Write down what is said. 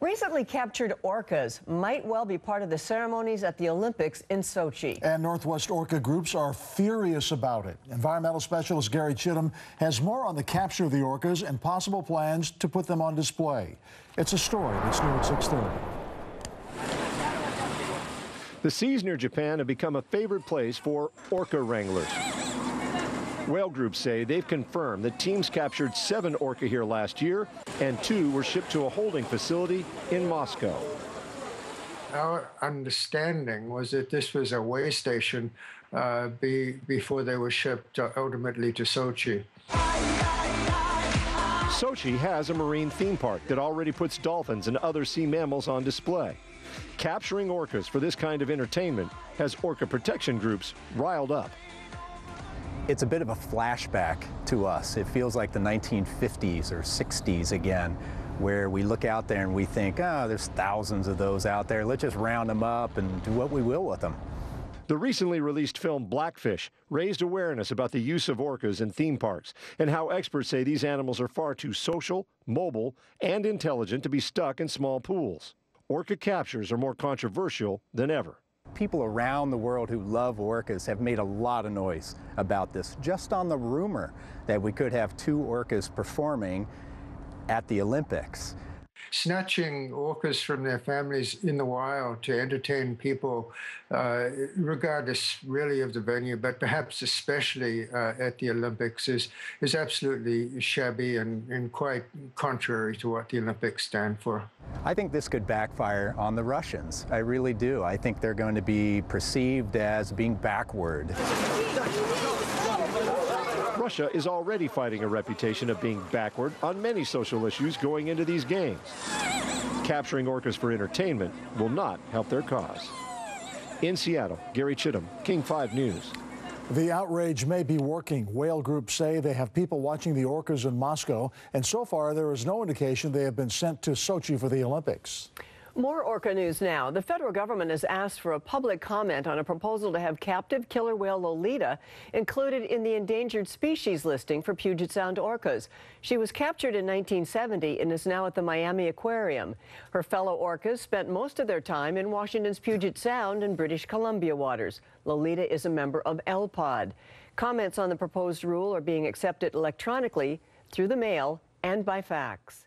Recently captured orcas might well be part of the ceremonies at the Olympics in Sochi. And Northwest Orca groups are furious about it. Environmental specialist Gary Chittum has more on the capture of the orcas and possible plans to put them on display. It's a story that's new at 6:30. The seas near Japan have become a favorite place for orca wranglers. Whale groups say they've confirmed that teams captured 7 orca here last year, and 2 were shipped to a holding facility in Moscow. Our understanding was that this was a way station before they were shipped ultimately to Sochi. Sochi has a marine theme park that already puts dolphins and other sea mammals on display. Capturing orcas for this kind of entertainment has orca protection groups riled up. It's a bit of a flashback to us. It feels like the 1950s or 60s again, where we look out there and we think, oh, there's thousands of those out there. Let's just round them up and do what we will with them. The recently released film Blackfish raised awareness about the use of orcas in theme parks and how experts say these animals are far too social, mobile, and intelligent to be stuck in small pools. Orca captures are more controversial than ever. People around the world who love orcas have made a lot of noise about this, just on the rumor that we could have 2 orcas performing at the Olympics. Snatching orcas from their families in the wild to entertain people, regardless really of the venue, but perhaps especially at the Olympics, is absolutely shabby and quite contrary to what the Olympics stand for. I think this could backfire on the Russians. I really do. I think they're going to be perceived as being backward. Russia is already fighting a reputation of being backward on many social issues going into these games. Capturing orcas for entertainment will not help their cause. In Seattle, Gary Chittum, King 5 News. The outrage may be working. Whale groups say they have people watching the orcas in Moscow, and so far there is no indication they have been sent to Sochi for the Olympics. More orca news now. The federal government has asked for a public comment on a proposal to have captive killer whale Lolita included in the endangered species listing for Puget Sound orcas. She was captured in 1970 and is now at the Miami Aquarium. Her fellow orcas spent most of their time in Washington's Puget Sound and British Columbia waters. Lolita is a member of LPOD. Comments on the proposed rule are being accepted electronically, through the mail, and by fax.